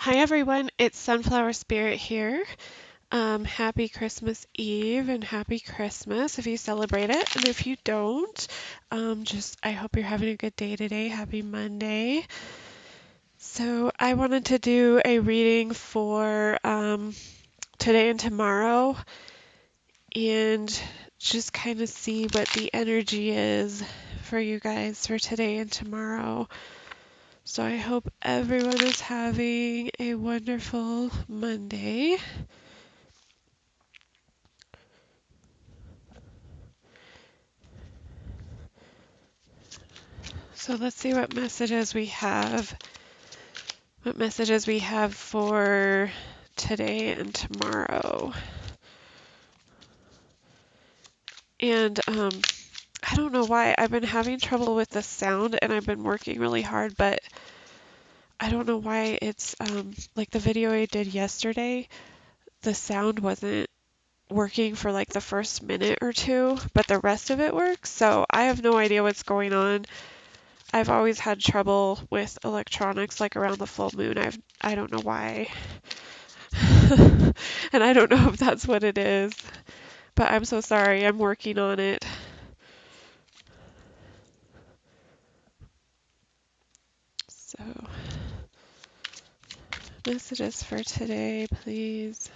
Hi everyone, it's Sunflower Spirit here. Happy Christmas Eve and happy Christmas if you celebrate it. And if you don't, I hope you're having a good day today. Happy Monday. So I wanted to do a reading for today and tomorrow and just kind of see what the energy is for you guys for today and tomorrow. So I hope everyone is having a wonderful Monday. So let's see what messages we have. What messages we have for today and tomorrow. And I don't know why I've been having trouble with the sound and I've been working really hard, but I don't know why it's like the video I did yesterday, the sound wasn't working for like the first minute or two, but the rest of it works. So I have no idea what's going on. I've always had trouble with electronics like around the full moon. I don't know why. And I don't know if that's what it is, but I'm so sorry. I'm working on it. So, messages for today, please.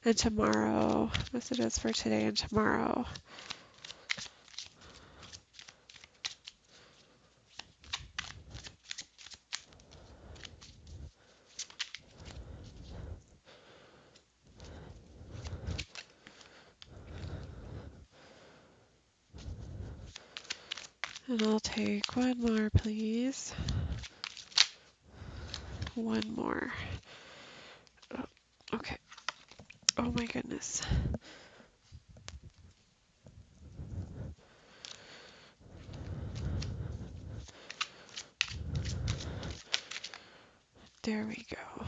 And tomorrow. Messages for today and tomorrow. And I'll take one more, please. One more. Oh, okay. Oh my goodness. There we go.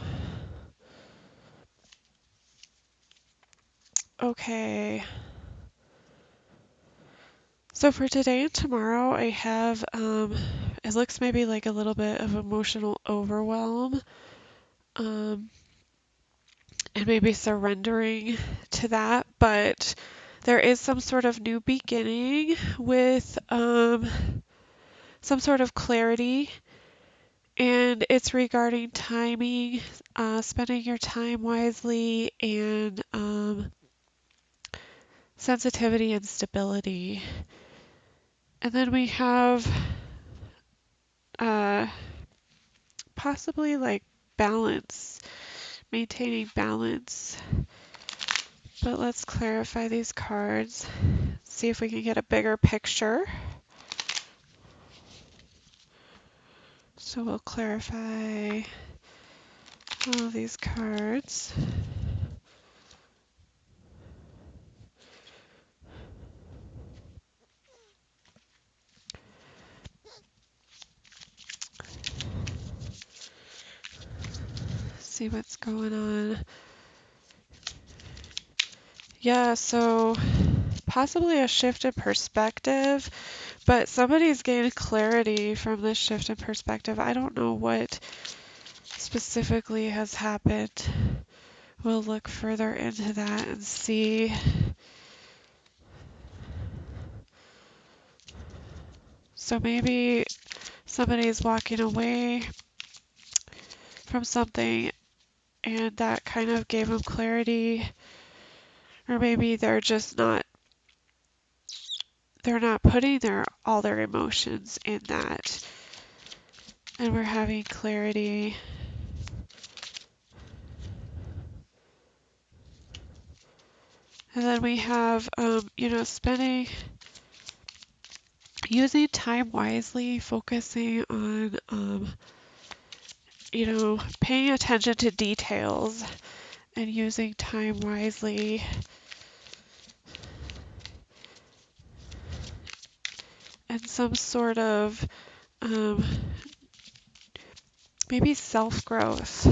Okay. So for today and tomorrow, I have, it looks maybe like a little bit of emotional overwhelm, and maybe surrendering to that, but there is some sort of new beginning with, some sort of clarity, and it's regarding timing, spending your time wisely, and, sensitivity and stability. And then we have, uh, possibly like balance, maintaining balance. But let's clarify these cards, see if we can get a bigger picture. So we'll clarify all these cards. See what's going on. Yeah, so possibly a shift in perspective, but somebody's gained clarity from this shift in perspective. I don't know what specifically has happened. We'll look further into that and see. So maybe somebody's walking away from something and that kind of gave them clarity, or maybe they're just not putting all their emotions in that, and we're having clarity. And then we have, using time wisely, focusing on, paying attention to details and using time wisely. And some sort of, maybe self-growth.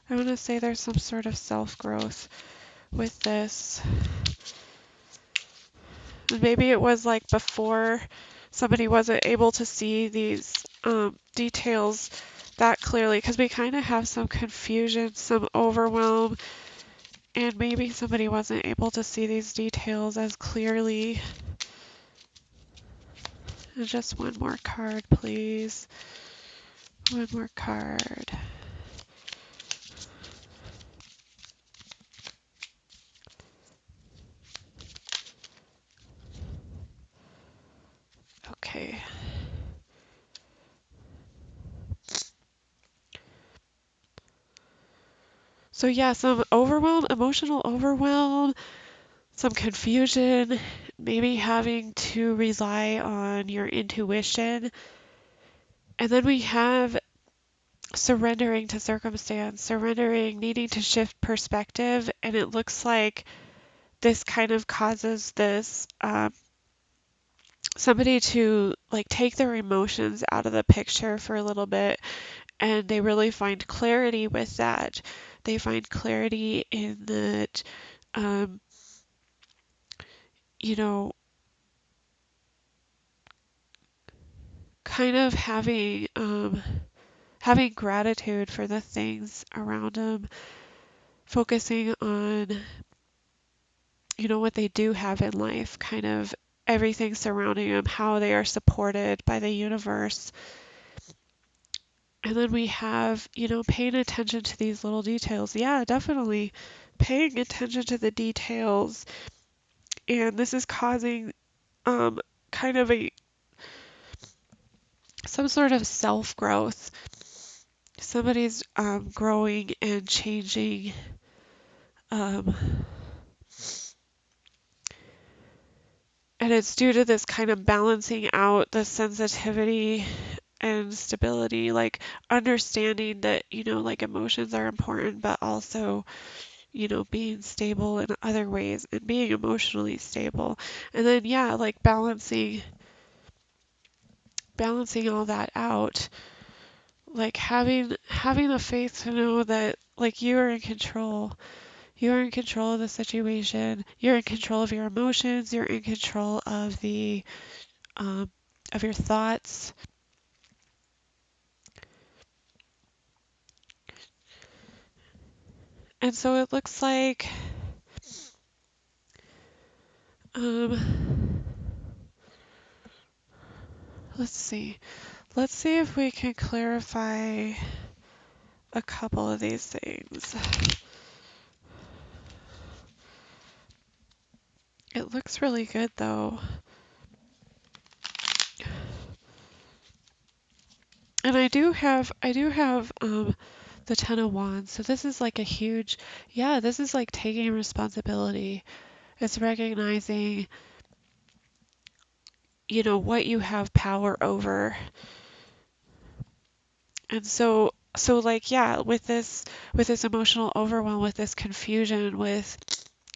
I want to say there's some sort of self-growth with this. And maybe it was like before somebody wasn't able to see these details that clearly, because we kind of have some confusion, some overwhelm, and maybe somebody wasn't able to see these details as clearly. And just one more card, please. One more card. Okay. So yeah, some overwhelm, emotional overwhelm, some confusion, maybe having to rely on your intuition. And then we have surrendering to circumstance, surrendering, needing to shift perspective. And it looks like this kind of causes this somebody to like take their emotions out of the picture for a little bit, and they really find clarity with that. They find clarity in that, um, you know, kind of having gratitude for the things around them, focusing on, what they do have in life, kind of everything surrounding them, how they are supported by the universe. And then we have, paying attention to these little details. Yeah, definitely paying attention to the details. And this is causing kind of some sort of self growth. Somebody's growing and changing. Um, and it's due to this kind of balancing out the sensitivity and stability, like understanding that, like emotions are important, but also, being stable in other ways and being emotionally stable. And then, yeah, like balancing all that out, like having the faith to know that like you are in control. You are in control of the situation. You're in control of your emotions. You're in control um, of your thoughts. And so it looks like, um, let's see. Let's see if we can clarify a couple of these things. It looks really good though. And I do have the Ten of Wands. So this is like a huge, yeah, this is like taking responsibility. It's recognizing, what you have power over. And so like yeah, with this emotional overwhelm, with this confusion, with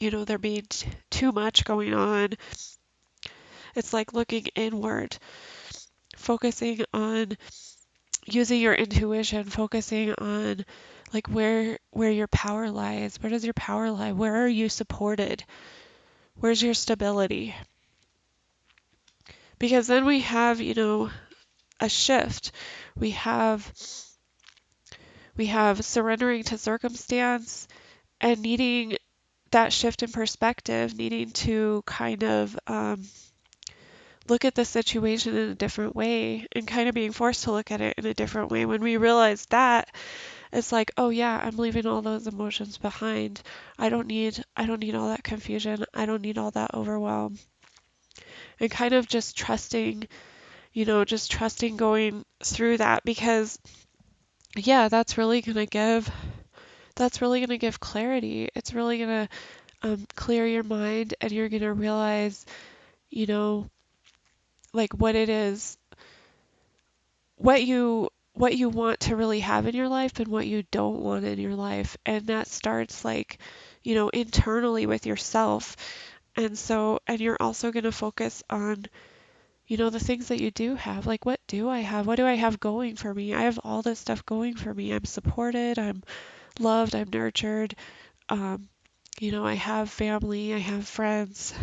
there being too much going on, it's like looking inward, focusing on using your intuition, focusing on like where your power lies. Where does your power lie? Where are you supported? Where's your stability? Because then we have, a shift. We have surrendering to circumstance and needing that shift in perspective, needing to kind of look at the situation in a different way and kind of being forced to look at it in a different way. When we realize that, it's like, oh yeah, I'm leaving all those emotions behind. I don't need all that confusion. I don't need all that overwhelm. And kind of just trusting going through that, because yeah, that's really going to give clarity. It's really going to clear your mind, and you're going to realize, you know, like what it is, what you want to really have in your life and what you don't want in your life. And that starts like, internally with yourself. And you're also going to focus on, the things that you do have. Like, what do I have? What do I have going for me? I have all this stuff going for me. I'm supported, I'm loved, I'm nurtured. Um, I have family, I have friends.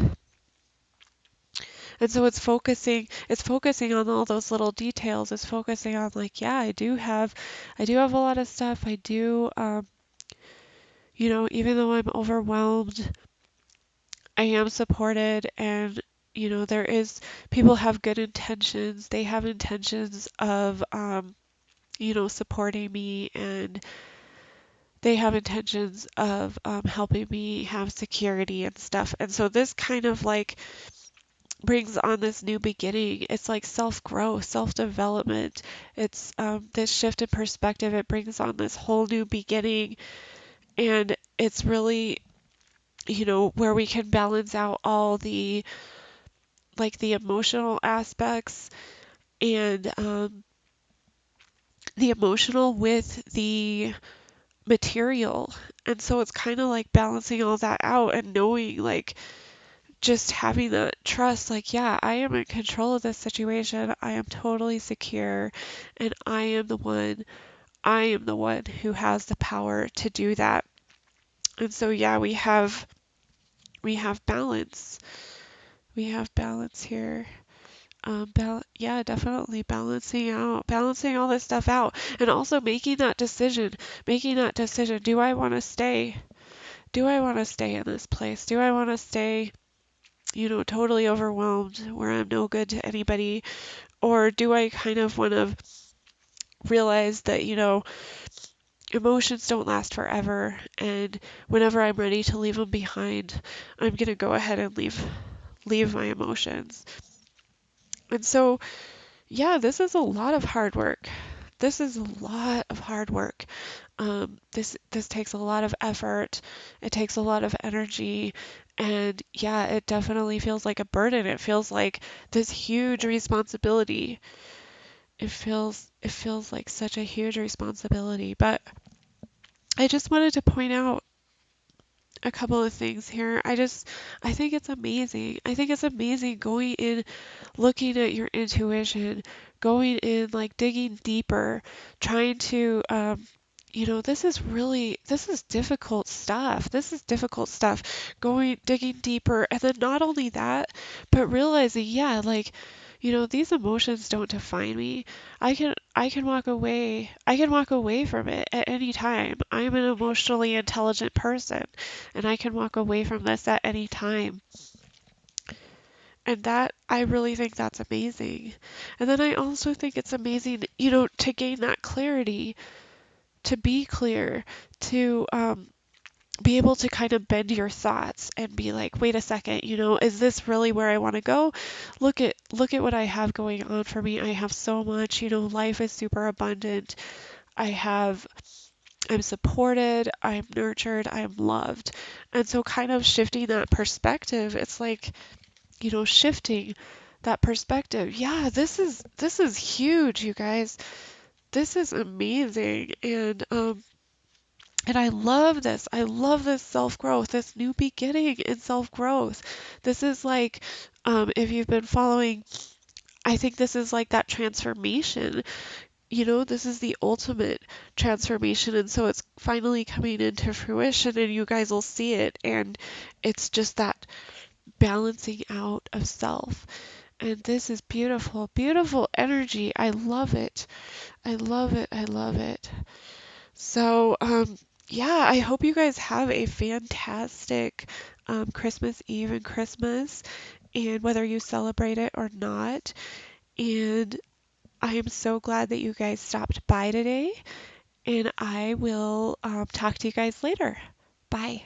And so it's focusing on all those little details. It's focusing on like, yeah, I do have a lot of stuff. Even though I'm overwhelmed, I am supported, and there is people have good intentions. They have intentions of supporting me, and they have intentions of helping me have security and stuff. And so this kind of like brings on this new beginning. It's like self-growth, self-development. It's this shift in perspective. It brings on this whole new beginning, and it's really, where we can balance out all the like the emotional aspects and the emotional with the material. And so it's kind of like balancing all that out and knowing, like, just having that trust, like, yeah, I am in control of this situation. I am totally secure, and I am the one who has the power to do that. And so, yeah, we have balance. We have balance here. Yeah, definitely balancing all this stuff out, and also making that decision. Do I want to stay? Do I want to stay in this place? Do I want to stay, totally overwhelmed where I'm no good to anybody? Or do I kind of want to realize that, emotions don't last forever, and whenever I'm ready to leave them behind, I'm gonna go ahead and leave my emotions. And so, yeah, this is a lot of hard work. This is a lot of hard work. This takes a lot of effort. It takes a lot of energy, and yeah, it definitely feels like a burden. It feels like this huge responsibility. It feels like such a huge responsibility. But I just wanted to point out a couple of things here. I think it's amazing. I think it's amazing going in, looking at your intuition, going in, like digging deeper, trying to, this is difficult stuff. This is difficult stuff. Digging deeper, and then not only that, but realizing, yeah, like, these emotions don't define me. I can walk away. I can walk away from it at any time. I'm an emotionally intelligent person, and I can walk away from this at any time. And that, I really think that's amazing. And then I also think it's amazing, to gain that clarity, to be clear, to be able to kind of bend your thoughts and be like, wait a second, is this really where I want to go? Look at what I have going on for me. I have so much, life is super abundant. I have I'm supported, I'm nurtured, I'm loved. And so kind of shifting that perspective, it's like, shifting that perspective. Yeah, this is huge, you guys. This is amazing. And I love this. I love this self-growth, this new beginning in self-growth. This is like, if you've been following, I think this is like that transformation. This is the ultimate transformation. And so it's finally coming into fruition, and you guys will see it. And it's just that balancing out of self. And this is beautiful, beautiful energy. I love it. I love it. I love it. So, yeah, I hope you guys have a fantastic Christmas Eve and Christmas, and whether you celebrate it or not. And I am so glad that you guys stopped by today, and I will talk to you guys later. Bye.